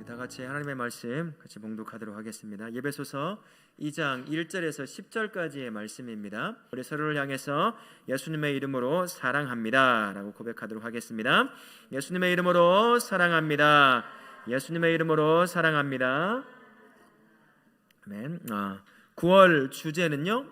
다 같이 하나님의 말씀 같이 봉독하도록 하겠습니다. 에베소서 2장 1절에서 10절까지의 말씀입니다. 우리 서로를 향해서 예수님의 이름으로 사랑합니다 라고 고백하도록 하겠습니다. 예수님의 이름으로 사랑합니다. 예수님의 이름으로 사랑합니다. 아멘. 9월 주제는요,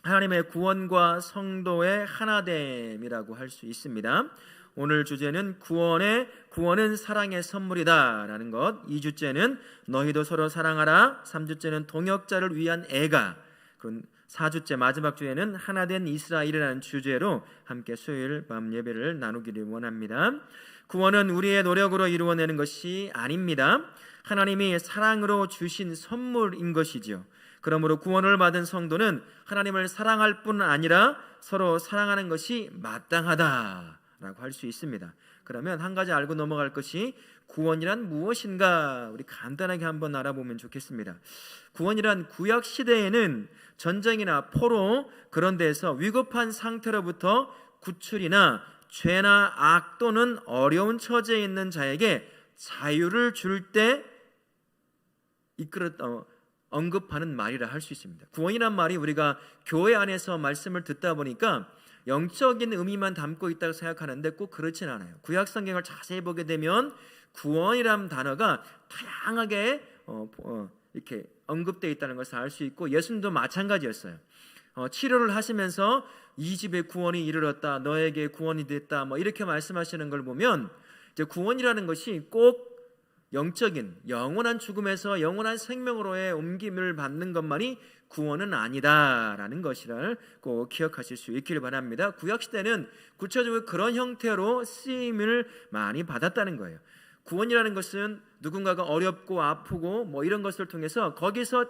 하나님의 구원과 성도의 하나됨이라고 할 수 있습니다. 오늘 주제는 구원은 사랑의 선물이다 라는 것, 2주째는 너희도 서로 사랑하라, 3주째는 동역자를 위한 애가, 그런 4주째 마지막 주에는 하나된 이스라엘이라는 주제로 함께 수요일 밤 예배를 나누기를 원합니다. 구원은 우리의 노력으로 이루어내는 것이 아닙니다. 하나님이 사랑으로 주신 선물인 것이지요. 그러므로 구원을 받은 성도는 하나님을 사랑할 뿐 아니라 서로 사랑하는 것이 마땅하다 라고 할 수 있습니다. 그러면 한 가지 알고 넘어갈 것이, 구원이란 무엇인가 우리 간단하게 한번 알아보면 좋겠습니다. 구원이란 구약 시대에는 전쟁이나 포로, 그런 데서 위급한 상태로부터 구출이나 죄나 악 또는 어려운 처지에 있는 자에게 자유를 줄 때 언급하는 말이라 할 수 있습니다. 구원이란 말이 우리가 교회 안에서 말씀을 듣다 보니까 영적인 의미만 담고 있다고 생각하는데 꼭 그렇진 않아요. 구약 성경을 자세히 보게 되면 구원이란 단어가 다양하게 이렇게 언급되어 있다는 것을 알 수 있고, 예수님도 마찬가지였어요. 치료를 하시면서 이 집에 구원이 이르렀다, 너에게 구원이 됐다, 이렇게 말씀하시는 걸 보면 이제 구원이라는 것이 꼭 영적인 영원한 죽음에서 영원한 생명으로의 옮김을 받는 것만이 구원은 아니다라는 것을 꼭 기억하실 수 있기를 바랍니다. 구약시대는 구체적으로 그런 형태로 쓰임을 많이 받았다는 거예요. 구원이라는 것은 누군가가 어렵고 아프고 이런 것을 통해서 거기서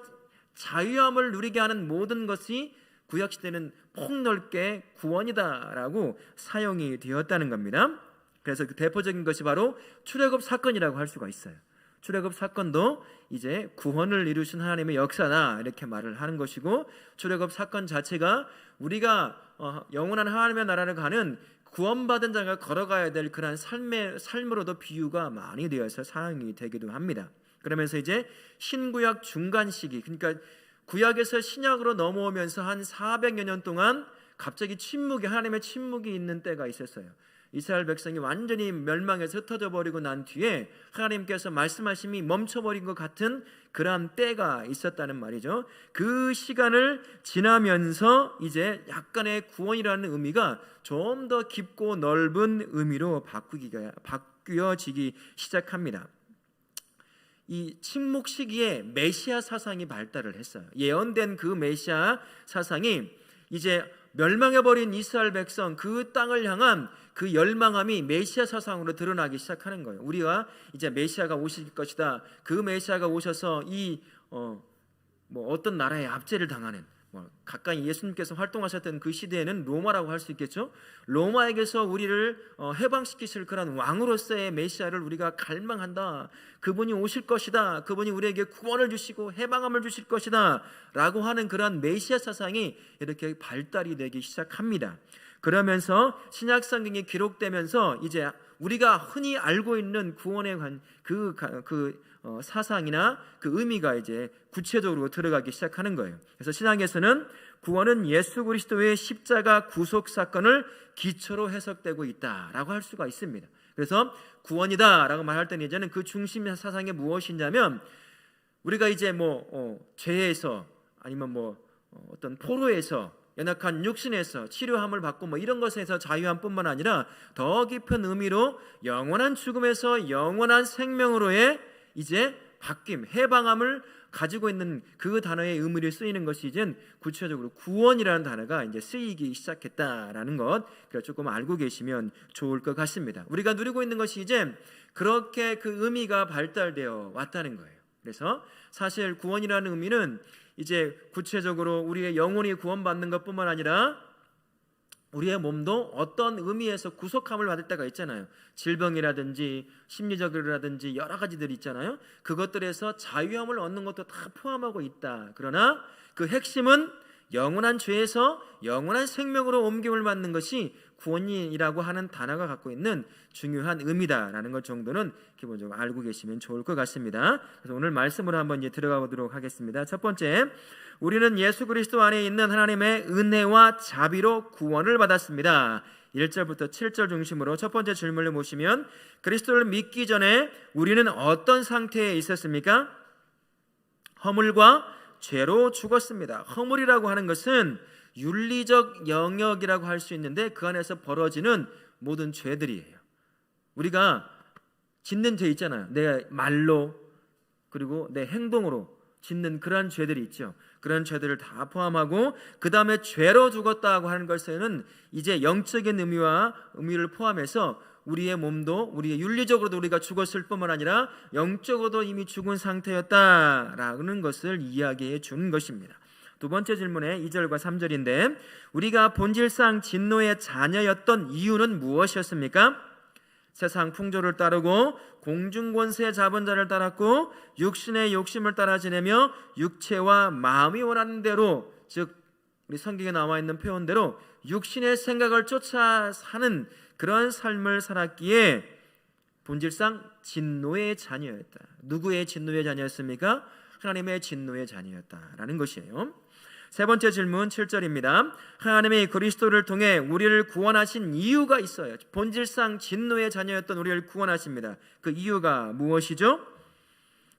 자유함을 누리게 하는 모든 것이 구약시대는 폭넓게 구원이다라고 사용이 되었다는 겁니다. 그래서 그 대표적인 것이 바로 출애굽 사건이라고 할 수가 있어요. 출애굽 사건도 이제 구원을 이루신 하나님의 역사다 이렇게 말을 하는 것이고, 출애굽 사건 자체가 우리가 영원한 하나님의 나라를 가는 구원받은 자가 걸어가야 될 그런 삶으로도 비유가 많이 되어서 사용이 되기도 합니다. 그러면서 이제 신구약 중간 시기, 그러니까 구약에서 신약으로 넘어오면서 한 400여 년 동안 갑자기 하나님의 침묵이 있는 때가 있었어요. 이스라엘 백성이 완전히 멸망해서 흩어져 버리고 난 뒤에 하나님께서 말씀하심이 멈춰버린 것 같은 그러한 때가 있었다는 말이죠. 그 시간을 지나면서 이제 약간의 구원이라는 의미가 좀 더 깊고 넓은 의미로 바뀌어지기 시작합니다. 이 침묵 시기에 메시아 사상이 발달을 했어요. 예언된 그 메시아 사상이 이제 멸망해버린 이스라엘 백성, 그 땅을 향한 그 열망함이 메시아 사상으로 드러나기 시작하는 거예요. 우리가 이제 메시아가 오실 것이다, 그 메시아가 오셔서 어떤 나라의 압제를 당하는, 가까이 예수님께서 활동하셨던 그 시대에는 로마라고 할 수 있겠죠. 로마에게서 우리를 해방시키실 그런 왕으로서의 메시아를 우리가 갈망한다, 그분이 오실 것이다, 그분이 우리에게 구원을 주시고 해방함을 주실 것이다 라고 하는 그런 메시아 사상이 이렇게 발달이 되기 시작합니다. 그러면서 신약 성경이 기록되면서 이제 우리가 흔히 알고 있는 구원에 관한 사상이나 그 의미가 이제 구체적으로 들어가기 시작하는 거예요. 그래서 신약에서는 구원은 예수 그리스도의 십자가 구속 사건을 기초로 해석되고 있다라고 할 수가 있습니다. 그래서 구원이다라고 말할 때는 이제는 그 중심 사상이 무엇이냐면, 우리가 이제 죄에서 아니면 어떤 포로에서, 연약한 육신에서 치료함을 받고 이런 것에서 자유함뿐만 아니라 더 깊은 의미로 영원한 죽음에서 영원한 생명으로의 이제 바뀜, 해방함을 가지고 있는 그 단어의 의미를 쓰이는 것이 이제 구체적으로 구원이라는 단어가 이제 쓰이기 시작했다라는 것, 그래서 조금 알고 계시면 좋을 것 같습니다. 우리가 누리고 있는 것이 이제 그렇게 그 의미가 발달되어 왔다는 거예요. 그래서 사실 구원이라는 의미는 이제 구체적으로 우리의 영혼이 구원받는 것뿐만 아니라 우리의 몸도 어떤 의미에서 구속함을 받을 때가 있잖아요. 질병이라든지 심리적이라든지 여러 가지들이 있잖아요. 그것들에서 자유함을 얻는 것도 다 포함하고 있다. 그러나 그 핵심은 영원한 죄에서 영원한 생명으로 옮김을 받는 것이 구원이라고 하는 단어가 갖고 있는 중요한 의미다라는 것 정도는 기본적으로 알고 계시면 좋을 것 같습니다. 그래서 오늘 말씀으로 한번 이제 들어가 보도록 하겠습니다. 첫 번째, 우리는 예수 그리스도 안에 있는 하나님의 은혜와 자비로 구원을 받았습니다. 1절부터 7절 중심으로 첫 번째 질문을 보시면, 그리스도를 믿기 전에 우리는 어떤 상태에 있었습니까? 허물과 죄로 죽었습니다. 허물이라고 하는 것은 윤리적 영역이라고 할 수 있는데 그 안에서 벌어지는 모든 죄들이에요. 우리가 짓는 죄 있잖아요. 내 말로 그리고 내 행동으로 짓는 그러한 죄들이 있죠. 그런 죄들을 다 포함하고 그 다음에 죄로 죽었다고 하는 것에는 이제 영적인 의미를 포함해서 우리의 몸도 우리의 윤리적으로도 우리가 죽었을 뿐만 아니라 영적으로도 이미 죽은 상태였다라는 것을 이야기해 주는 것입니다. 두 번째 질문의 2절과 3절인데, 우리가 본질상 진노의 자녀였던 이유는 무엇이었습니까? 세상 풍조를 따르고 공중권세 잡은 자를 따랐고 육신의 욕심을 따라 지내며 육체와 마음이 원하는 대로, 즉 우리 성경에 나와 있는 표현대로 육신의 생각을 쫓아 사는 그런 삶을 살았기에 본질상 진노의 자녀였다. 누구의 진노의 자녀였습니까? 하나님의 진노의 자녀였다라는 것이에요. 세 번째 질문 7절입니다. 하나님이 그리스도를 통해 우리를 구원하신 이유가 있어요. 본질상 진노의 자녀였던 우리를 구원하십니다. 그 이유가 무엇이죠?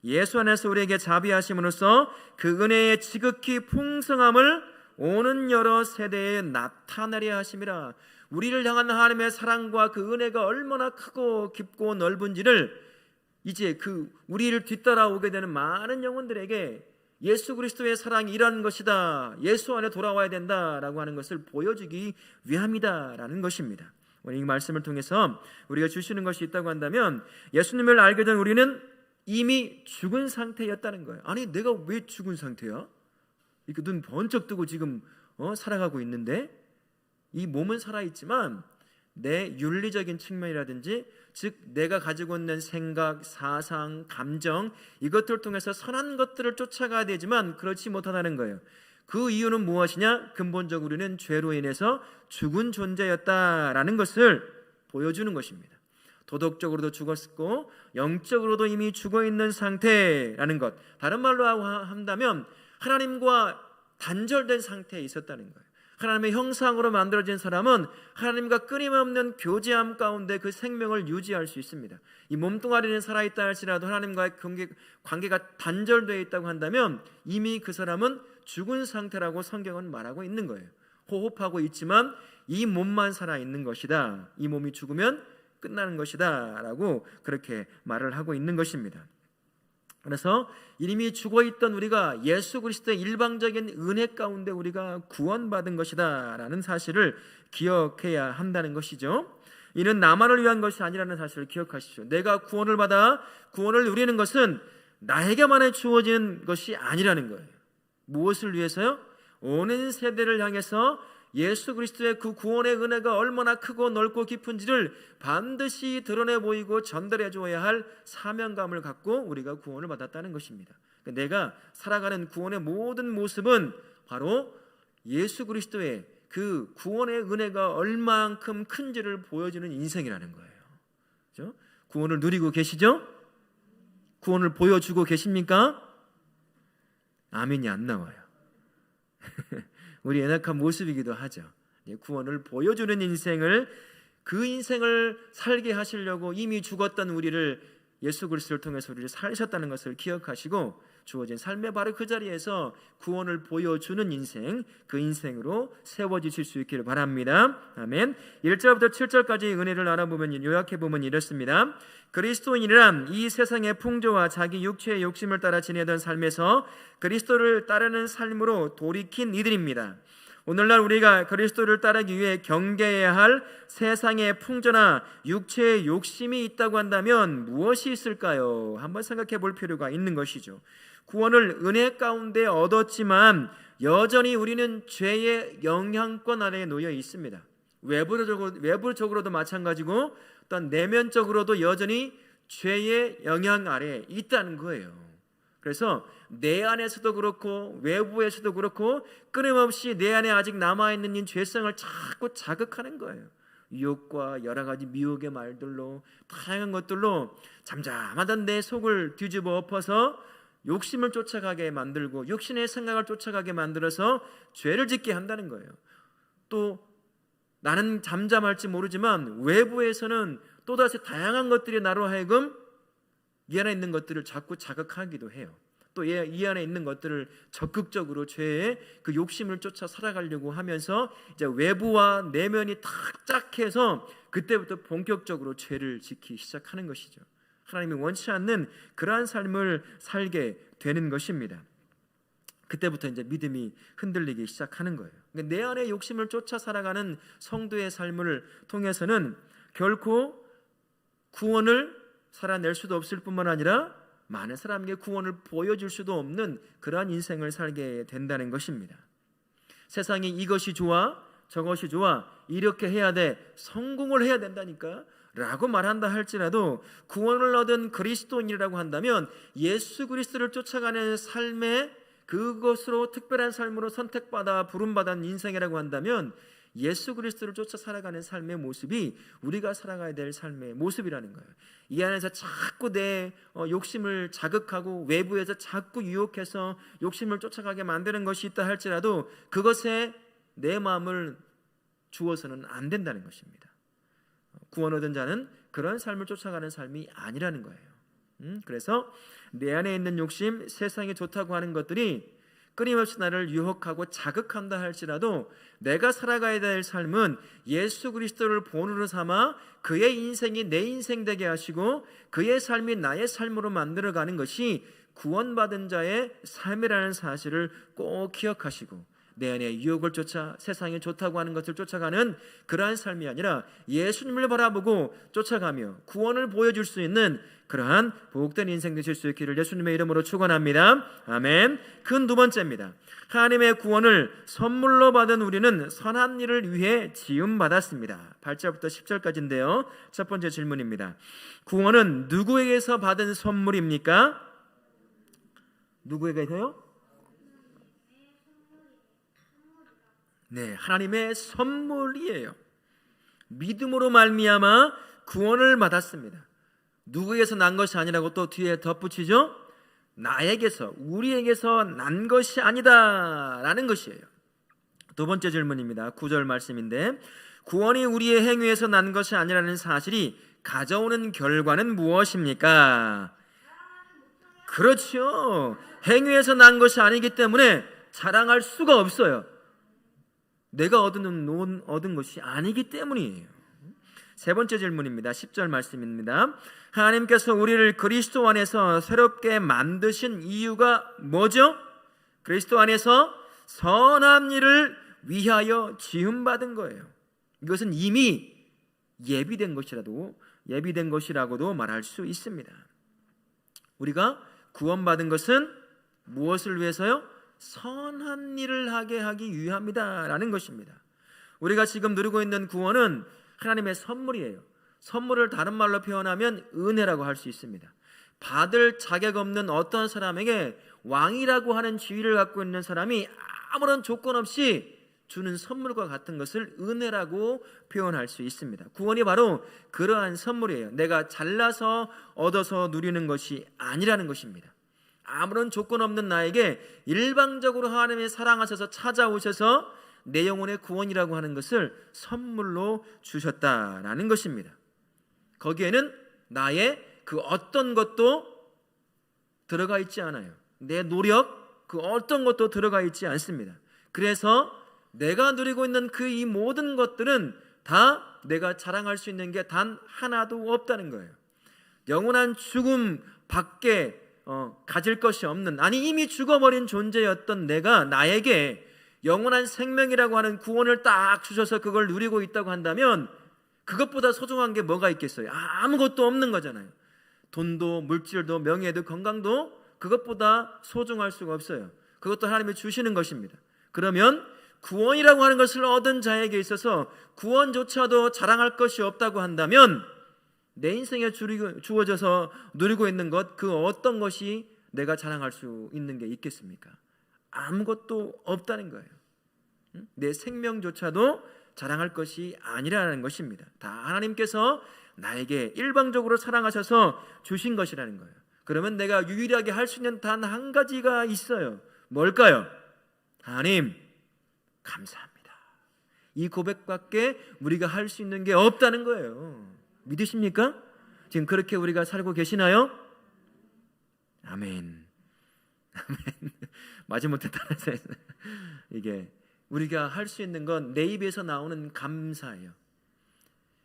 예수 안에서 우리에게 자비하심으로써 그 은혜의 지극히 풍성함을 오는 여러 세대에 나타내려 하심이라. 우리를 향한 하나님의 사랑과 그 은혜가 얼마나 크고 깊고 넓은지를 이제 우리를 뒤따라오게 되는 많은 영혼들에게 예수 그리스도의 사랑이 이라는 것이다, 예수 안에 돌아와야 된다라고 하는 것을 보여주기 위함이다라는 것입니다. 오늘 이 말씀을 통해서 우리가 주시는 것이 있다고 한다면, 예수님을 알게 된 우리는 이미 죽은 상태였다는 거예요. 아니, 내가 왜 죽은 상태야? 이렇게 눈 번쩍 뜨고 지금 살아가고 있는데, 이 몸은 살아있지만 내 윤리적인 측면이라든지, 즉 내가 가지고 있는 생각, 사상, 감정, 이것들을 통해서 선한 것들을 쫓아가야 되지만 그렇지 못하다는 거예요. 그 이유는 무엇이냐? 근본적으로는 죄로 인해서 죽은 존재였다라는 것을 보여주는 것입니다. 도덕적으로도 죽었고 영적으로도 이미 죽어있는 상태라는 것, 다른 말로 한다면 하나님과 단절된 상태에 있었다는 거예요. 하나님의 형상으로 만들어진 사람은 하나님과 끊임없는 교제함 가운데 그 생명을 유지할 수 있습니다. 이 몸뚱아리는 살아있다 할지라도 하나님과의 관계가 단절되어 있다고 한다면 이미 그 사람은 죽은 상태라고 성경은 말하고 있는 거예요. 호흡하고 있지만 이 몸만 살아있는 것이다, 이 몸이 죽으면 끝나는 것이다 라고 그렇게 말을 하고 있는 것입니다. 그래서 이미 죽어있던 우리가 예수 그리스도의 일방적인 은혜 가운데 우리가 구원받은 것이다 라는 사실을 기억해야 한다는 것이죠. 이는 나만을 위한 것이 아니라는 사실을 기억하십시오. 내가 구원을 받아 구원을 누리는 것은 나에게만 주어지는 것이 아니라는 거예요. 무엇을 위해서요? 오는 세대를 향해서 예수 그리스도의 그 구원의 은혜가 얼마나 크고 넓고 깊은지를 반드시 드러내 보이고 전달해 줘야 할 사명감을 갖고 우리가 구원을 받았다는 것입니다. 내가 살아가는 구원의 모든 모습은 바로 예수 그리스도의 그 구원의 은혜가 얼만큼 큰지를 보여주는 인생이라는 거예요. 그렇죠? 구원을 누리고 계시죠? 구원을 보여주고 계십니까? 아멘이 안 나와요. 우리 연약한 모습이기도 하죠. 구원을 보여주는 인생을, 그 인생을 살게 하시려고 이미 죽었던 우리를 예수 그리스도를 통해서 우리를 살리셨다는 것을 기억하시고 주어진 삶의 바로 그 자리에서 구원을 보여주는 인생, 그 인생으로 세워지실 수 있기를 바랍니다. 아멘. 1절부터 7절까지 은혜를 알아보면, 요약해보면 이렇습니다. 그리스도인이란 이 세상의 풍조와 자기 육체의 욕심을 따라 지내던 삶에서 그리스도를 따르는 삶으로 돌이킨 이들입니다. 오늘날 우리가 그리스도를 따르기 위해 경계해야 할 세상의 풍조나 육체의 욕심이 있다고 한다면 무엇이 있을까요? 한번 생각해 볼 필요가 있는 것이죠. 구원을 은혜 가운데 얻었지만 여전히 우리는 죄의 영향권 아래에 놓여 있습니다. 외부적으로도 마찬가지고 또한 내면적으로도 여전히 죄의 영향 아래에 있다는 거예요. 그래서 내 안에서도 그렇고 외부에서도 그렇고 끊임없이 내 안에 아직 남아있는 이 죄성을 자꾸 자극하는 거예요. 유혹과 여러 가지 미혹의 말들로, 다양한 것들로 잠잠하던 내 속을 뒤집어 엎어서 욕심을 쫓아가게 만들고 육신의 생각을 쫓아가게 만들어서 죄를 짓게 한다는 거예요. 또 나는 잠잠할지 모르지만 외부에서는 또다시 다양한 것들이 나로 하여금 이 안에 있는 것들을 자꾸 자극하기도 해요. 또 이 안에 있는 것들을 적극적으로 죄의 그 욕심을 쫓아 살아가려고 하면서 이제 외부와 내면이 탁 짝해서 그때부터 본격적으로 죄를 짓기 시작하는 것이죠. 하나님이 원치 않는 그러한 삶을 살게 되는 것입니다. 그때부터 이제 믿음이 흔들리기 시작하는 거예요. 그러니까 내 안의 욕심을 쫓아 살아가는 성도의 삶을 통해서는 결코 구원을 살아낼 수도 없을 뿐만 아니라 많은 사람에게 구원을 보여줄 수도 없는 그러한 인생을 살게 된다는 것입니다. 세상이 이것이 좋아 저것이 좋아 이렇게 해야 돼 성공을 해야 된다니까 라고 말한다 할지라도 구원을 얻은 그리스도인이라고 한다면 예수 그리스도를 쫓아가는 삶의 그것으로 특별한 삶으로 선택받아 부름받은 인생이라고 한다면 예수 그리스도를 쫓아 살아가는 삶의 모습이 우리가 살아가야 될 삶의 모습이라는 거예요. 이 안에서 자꾸 내 욕심을 자극하고 외부에서 자꾸 유혹해서 욕심을 쫓아가게 만드는 것이 있다 할지라도 그것에 내 마음을 주어서는 안 된다는 것입니다. 구원 얻은 자는 그런 삶을 쫓아가는 삶이 아니라는 거예요. 그래서 내 안에 있는 욕심, 세상이 좋다고 하는 것들이 끊임없이 나를 유혹하고 자극한다 할지라도 내가 살아가야 될 삶은 예수 그리스도를 본으로 삼아 그의 인생이 내 인생 되게 하시고 그의 삶이 나의 삶으로 만들어가는 것이 구원받은 자의 삶이라는 사실을 꼭 기억하시고 내 안에 유혹을 쫓아 세상이 좋다고 하는 것을 쫓아가는 그러한 삶이 아니라 예수님을 바라보고 쫓아가며 구원을 보여줄 수 있는 그러한 복된 인생 되실 수 있기를 예수님의 이름으로 축원합니다. 아멘. 그 두 번째입니다. 하나님의 구원을 선물로 받은 우리는 선한 일을 위해 지음받았습니다. 8절부터 10절까지인데요. 첫 번째 질문입니다. 구원은 누구에게서 받은 선물입니까? 누구에게서요? 네, 하나님의 선물이에요. 믿음으로 말미암아 구원을 받았습니다. 누구에게서 난 것이 아니라고 또 뒤에 덧붙이죠. 나에게서, 우리에게서 난 것이 아니다 라는 것이에요. 두 번째 질문입니다. 9절 말씀인데 구원이 우리의 행위에서 난 것이 아니라는 사실이 가져오는 결과는 무엇입니까? 그렇죠. 행위에서 난 것이 아니기 때문에 자랑할 수가 없어요. 내가 얻은 것이 아니기 때문이에요. 세 번째 질문입니다. 10절 말씀입니다. 하나님께서 우리를 그리스도 안에서 새롭게 만드신 이유가 뭐죠? 그리스도 안에서 선한 일을 위하여 지음받은 거예요. 이것은 이미 예비된 것이라고도 말할 수 있습니다. 우리가 구원받은 것은 무엇을 위해서요? 선한 일을 하기 위함이다 라는 것입니다. 우리가 지금 누리고 있는 구원은 하나님의 선물이에요. 선물을 다른 말로 표현하면 은혜라고 할 수 있습니다. 받을 자격 없는 어떤 사람에게 왕이라고 하는 지위를 갖고 있는 사람이 아무런 조건 없이 주는 선물과 같은 것을 은혜라고 표현할 수 있습니다. 구원이 바로 그러한 선물이에요. 내가 잘나서 얻어서 누리는 것이 아니라는 것입니다. 아무런 조건 없는 나에게 일방적으로 하나님이 사랑하셔서 찾아오셔서 내 영혼의 구원이라고 하는 것을 선물로 주셨다라는 것입니다. 거기에는 나의 그 어떤 것도 들어가 있지 않아요. 내 노력 그 어떤 것도 들어가 있지 않습니다. 그래서 내가 누리고 있는 그 이 모든 것들은 다 내가 자랑할 수 있는 게 단 하나도 없다는 거예요. 영원한 죽음 밖에 가질 것이 없는, 아니 이미 죽어버린 존재였던 내가 나에게 영원한 생명이라고 하는 구원을 딱 주셔서 그걸 누리고 있다고 한다면 그것보다 소중한 게 뭐가 있겠어요? 아무것도 없는 거잖아요. 돈도 물질도 명예도 건강도 그것보다 소중할 수가 없어요. 그것도 하나님이 주시는 것입니다. 그러면 구원이라고 하는 것을 얻은 자에게 있어서 구원조차도 자랑할 것이 없다고 한다면 내 인생에 주어져서 누리고 있는 것 그 어떤 것이 내가 자랑할 수 있는 게 있겠습니까? 아무것도 없다는 거예요. 내 생명조차도 자랑할 것이 아니라는 것입니다. 다 하나님께서 나에게 일방적으로 사랑하셔서 주신 것이라는 거예요. 그러면 내가 유일하게 할 수 있는 단 한 가지가 있어요. 뭘까요? 하나님 감사합니다. 이 고백밖에 우리가 할 수 있는 게 없다는 거예요. 믿으십니까? 지금 그렇게 우리가 살고 계시나요? 아멘. 아멘. 마지못해 따라서 이게 우리가 할 수 있는 건 내 입에서 나오는 감사예요.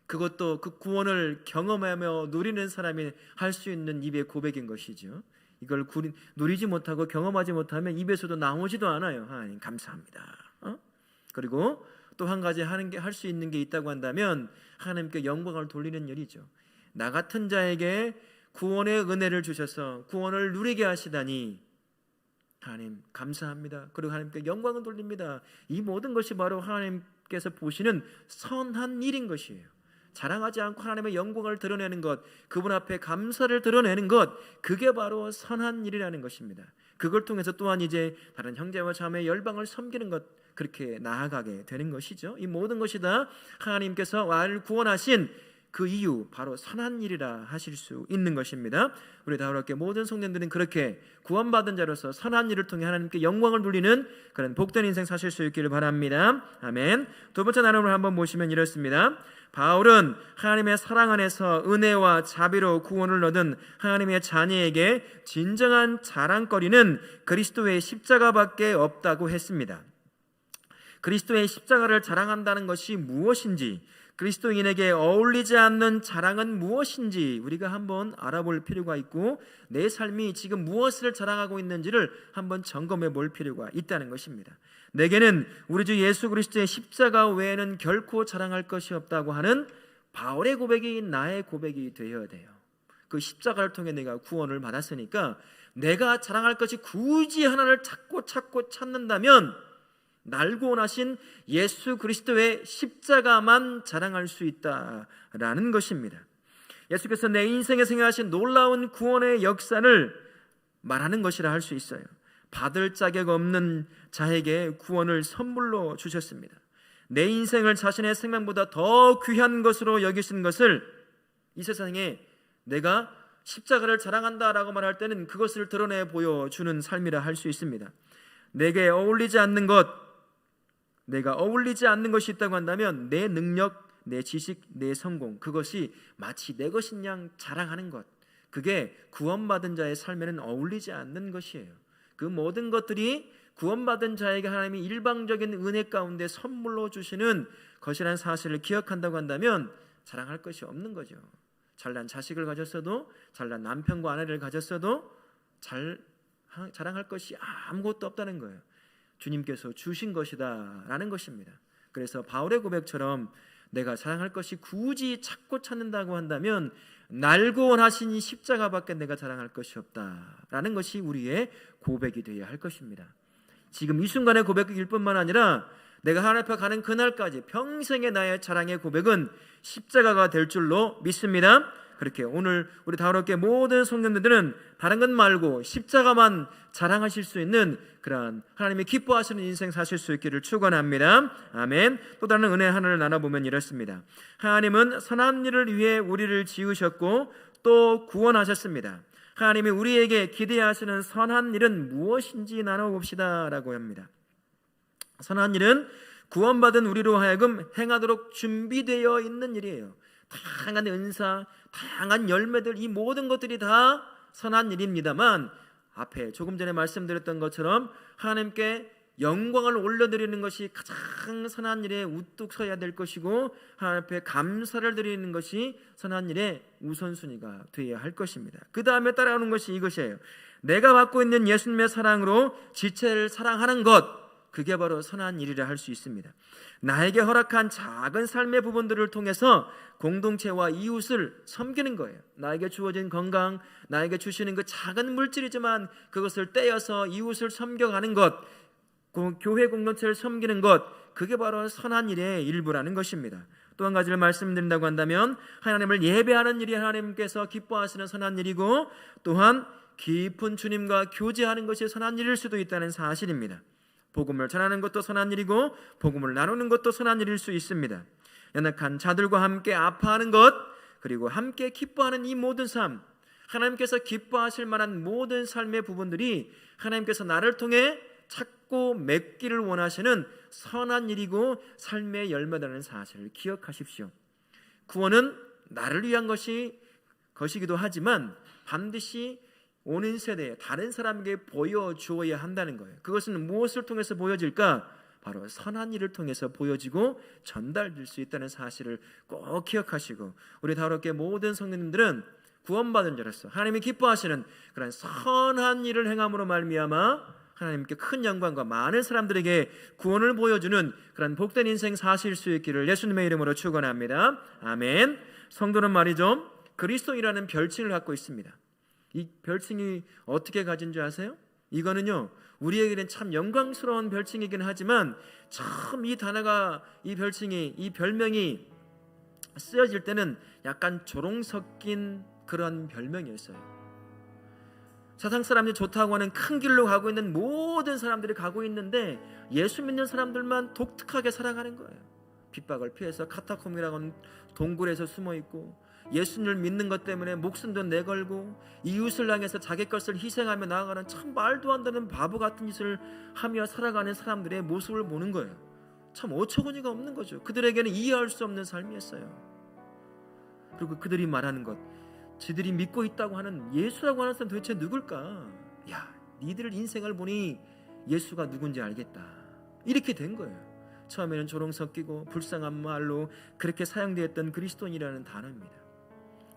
그것도 그 구원을 경험하며 누리는 사람이 할 수 있는 입의 고백인 것이죠. 이걸 누리지 못하고 경험하지 못하면 입에서도 나오지도 않아요. 하나님 감사합니다. 그리고 또 한 가지 할 수 있는 게 있다고 한다면 하나님께 영광을 돌리는 일이죠. 나 같은 자에게 구원의 은혜를 주셔서 구원을 누리게 하시다니 하나님 감사합니다. 그리고 하나님께 영광을 돌립니다. 이 모든 것이 바로 하나님께서 보시는 선한 일인 것이에요. 자랑하지 않고 하나님의 영광을 드러내는 것, 그분 앞에 감사를 드러내는 것, 그게 바로 선한 일이라는 것입니다. 그걸 통해서 또한 이제 다른 형제와 자매의 열방을 섬기는 것, 그렇게 나아가게 되는 것이죠. 이 모든 것이 다 하나님께서 나를 구원하신 그 이유, 바로 선한 일이라 하실 수 있는 것입니다. 우리 다우럽게 모든 성도님들은 그렇게 구원받은 자로서 선한 일을 통해 하나님께 영광을 돌리는 그런 복된 인생 사실 수 있기를 바랍니다. 아멘. 두 번째 나눔을 한번 보시면 이렇습니다. 바울은 하나님의 사랑 안에서 은혜와 자비로 구원을 얻은 하나님의 자녀에게 진정한 자랑거리는 그리스도의 십자가밖에 없다고 했습니다. 그리스도의 십자가를 자랑한다는 것이 무엇인지, 그리스도인에게 어울리지 않는 자랑은 무엇인지 우리가 한번 알아볼 필요가 있고, 내 삶이 지금 무엇을 자랑하고 있는지를 한번 점검해 볼 필요가 있다는 것입니다. 내게는 우리 주 예수 그리스도의 십자가 외에는 결코 자랑할 것이 없다고 하는 바울의 고백이 나의 고백이 되어야 돼요. 그 십자가를 통해 내가 구원을 받았으니까 내가 자랑할 것이 굳이 하나를 찾고 찾는다면 날 구원하신 예수 그리스도의 십자가만 자랑할 수 있다라는 것입니다. 예수께서 내 인생에 행하신 놀라운 구원의 역사를 말하는 것이라 할 수 있어요. 받을 자격 없는 자에게 구원을 선물로 주셨습니다. 내 인생을 자신의 생명보다 더 귀한 것으로 여기신 것을 이 세상에 내가 십자가를 자랑한다라고 말할 때는 그것을 드러내 보여주는 삶이라 할 수 있습니다. 내게 어울리지 않는 것, 내가 어울리지 않는 것이 있다고 한다면 내 능력, 내 지식, 내 성공, 그것이 마치 내 것인 양 자랑하는 것, 그게 구원받은 자의 삶에는 어울리지 않는 것이에요. 그 모든 것들이 구원받은 자에게 하나님이 일방적인 은혜 가운데 선물로 주시는 것이라는 사실을 기억한다고 한다면 자랑할 것이 없는 거죠. 잘난 자식을 가졌어도, 잘난 남편과 아내를 가졌어도 자랑할 것이 아무것도 없다는 거예요. 주님께서 주신 것이다 라는 것입니다. 그래서 바울의 고백처럼 내가 자랑할 것이 굳이 찾는다고 한다면 날 구원하신 이 십자가밖에 내가 자랑할 것이 없다라는 것이 우리의 고백이 되어야 할 것입니다. 지금 이 순간의 고백일 뿐만 아니라 내가 하나님 앞에 가는 그날까지 평생의 나의 자랑의 고백은 십자가가 될 줄로 믿습니다. 그렇게 오늘 우리 다우럽게 모든 성도님들은 다른 것 말고 십자가만 자랑하실 수 있는 그러한 하나님이 기뻐하시는 인생 사실 수 있기를 축원합니다. 아멘. 또 다른 은혜 하나를 나눠보면 이렇습니다. 하나님은 선한 일을 위해 우리를 지으셨고 또 구원하셨습니다. 하나님이 우리에게 기대하시는 선한 일은 무엇인지 나눠봅시다 라고 합니다. 선한 일은 구원받은 우리로 하여금 행하도록 준비되어 있는 일이에요. 다양한 은사, 다양한 열매들, 이 모든 것들이 다 선한 일입니다만 앞에 조금 전에 말씀드렸던 것처럼 하나님께 영광을 올려드리는 것이 가장 선한 일에 우뚝 서야 될 것이고 하나님 앞에 감사를 드리는 것이 선한 일의 우선순위가 되어야 할 것입니다. 그 다음에 따라오는 것이 이것이에요. 내가 받고 있는 예수님의 사랑으로 지체를 사랑하는 것, 그게 바로 선한 일이라 할 수 있습니다. 나에게 허락한 작은 삶의 부분들을 통해서 공동체와 이웃을 섬기는 거예요. 나에게 주어진 건강, 나에게 주시는 그 작은 물질이지만 그것을 떼어서 이웃을 섬겨가는 것, 교회 공동체를 섬기는 것, 그게 바로 선한 일의 일부라는 것입니다. 또 한 가지를 말씀드린다고 한다면 하나님을 예배하는 일이 하나님께서 기뻐하시는 선한 일이고, 또한 깊은 주님과 교제하는 것이 선한 일일 수도 있다는 사실입니다. 복음을 전하는 것도 선한 일이고 복음을 나누는 것도 선한 일일 수 있습니다. 연약한 자들과 함께 아파하는 것, 그리고 함께 기뻐하는 이 모든 삶, 하나님께서 기뻐하실 만한 모든 삶의 부분들이 하나님께서 나를 통해 찾고 맺기를 원하시는 선한 일이고 삶의 열매라는 사실을 기억하십시오. 구원은 나를 위한 것이기도 하지만 반드시 오는 세대에 다른 사람에게 보여주어야 한다는 거예요. 그것은 무엇을 통해서 보여질까? 바로 선한 일을 통해서 보여지고 전달될 수 있다는 사실을 꼭 기억하시고, 우리 다롭게 모든 성도님들은 구원받은 자로서 하나님이 기뻐하시는 그런 선한 일을 행함으로 말미암아 하나님께 큰 영광과 많은 사람들에게 구원을 보여주는 그런 복된 인생 사실 수 있기를 예수님의 이름으로 축원합니다. 아멘. 성도는 말이죠, 그리스도인이라는 별칭을 갖고 있습니다. 이 별칭이 어떻게 가진 줄 아세요? 이거는요, 우리에게는 참 영광스러운 별칭이긴 하지만 참 이 단어가, 이 별칭이, 이 별명이 쓰여질 때는 약간 조롱 섞인 그런 별명이었어요. 세상 사람들이 좋다고 하는 큰 길로 가고 있는 모든 사람들이 가고 있는데 예수 믿는 사람들만 독특하게 살아가는 거예요. 핍박을 피해서 카타콤이라고 하는 동굴에서 숨어있고, 예수님을 믿는 것 때문에 목숨도 내걸고 이웃을 향해서 자기 것을 희생하며 나아가는 참 말도 안 되는 바보 같은 짓을 하며 살아가는 사람들의 모습을 보는 거예요. 참 어처구니가 없는 거죠. 그들에게는 이해할 수 없는 삶이었어요. 그리고 그들이 말하는 것, 지들이 믿고 있다고 하는 예수라고 하는 사람 도대체 누굴까? 야, 니들 인생을 보니 예수가 누군지 알겠다. 이렇게 된 거예요. 처음에는 조롱 섞이고 불쌍한 말로 그렇게 사용되었던 그리스도인이라는 단어입니다.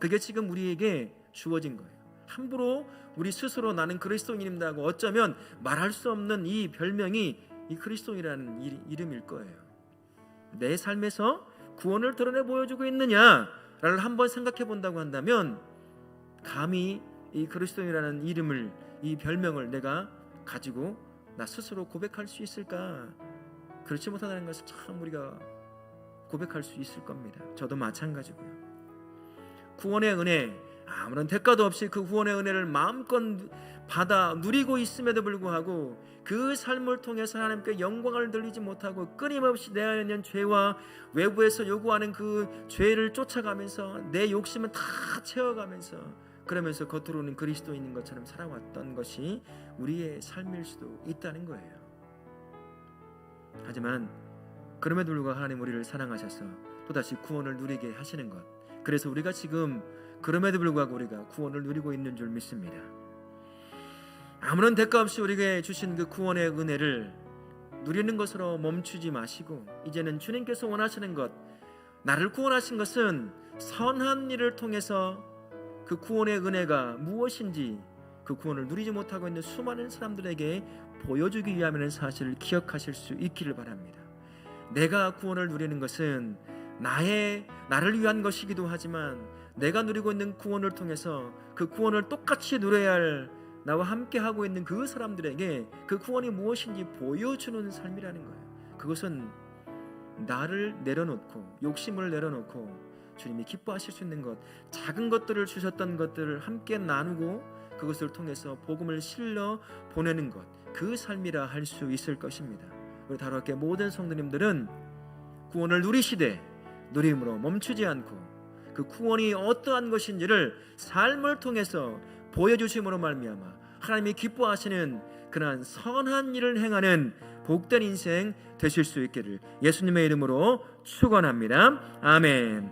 그게 지금 우리에게 주어진 거예요. 함부로 우리 스스로 나는 그리스도인입니다 하고 어쩌면 말할 수 없는 이 별명이 이 그리스도인이라는 이름일 거예요. 내 삶에서 구원을 드러내 보여주고 있느냐를 한번 생각해 본다고 한다면, 감히 이 그리스도인이라는 이름을, 이 별명을 내가 가지고 나 스스로 고백할 수 있을까? 그렇지 못하다는 것을 참 우리가 고백할 수 있을 겁니다. 저도 마찬가지고요. 구원의 은혜, 아무런 대가도 없이 그 구원의 은혜를 마음껏 받아 누리고 있음에도 불구하고 그 삶을 통해서 하나님께 영광을 돌리지 못하고 끊임없이 내 안에 있는 죄와 외부에서 요구하는 그 죄를 쫓아가면서 내 욕심은 다 채워가면서, 그러면서 겉으로는 그리스도인인 것처럼 살아왔던 것이 우리의 삶일 수도 있다는 거예요. 하지만 그럼에도 불구하고 하나님 우리를 사랑하셔서 또다시 구원을 누리게 하시는 것, 그래서 우리가 지금 그럼에도 불구하고 우리가 구원을 누리고 있는 줄 믿습니다. 아무런 대가 없이 우리에게 주신 그 구원의 은혜를 누리는 것으로 멈추지 마시고, 이제는 주님께서 원하시는 것, 나를 구원하신 것은 선한 일을 통해서 그 구원의 은혜가 무엇인지 그 구원을 누리지 못하고 있는 수많은 사람들에게 보여주기 위함이라는 사실을 기억하실 수 있기를 바랍니다. 내가 구원을 누리는 것은 나를 위한 것이기도 하지만 내가 누리고 있는 구원을 통해서 그 구원을 똑같이 누려야 할 나와 함께 하고 있는 그 사람들에게 그 구원이 무엇인지 보여주는 삶이라는 거예요. 그것은 나를 내려놓고 욕심을 내려놓고 주님이 기뻐하실 수 있는 것, 작은 것들을 주셨던 것들을 함께 나누고 그것을 통해서 복음을 실러 보내는 것, 그 삶이라 할 수 있을 것입니다. 우리 다루게 모든 성도님들은 구원을 누리시되 누림으로 멈추지 않고 그 구원이 어떠한 것인지를 삶을 통해서 보여주심으로 말미암아 하나님이 기뻐하시는 그러한 선한 일을 행하는 복된 인생 되실 수 있기를 예수님의 이름으로 축원합니다. 아멘.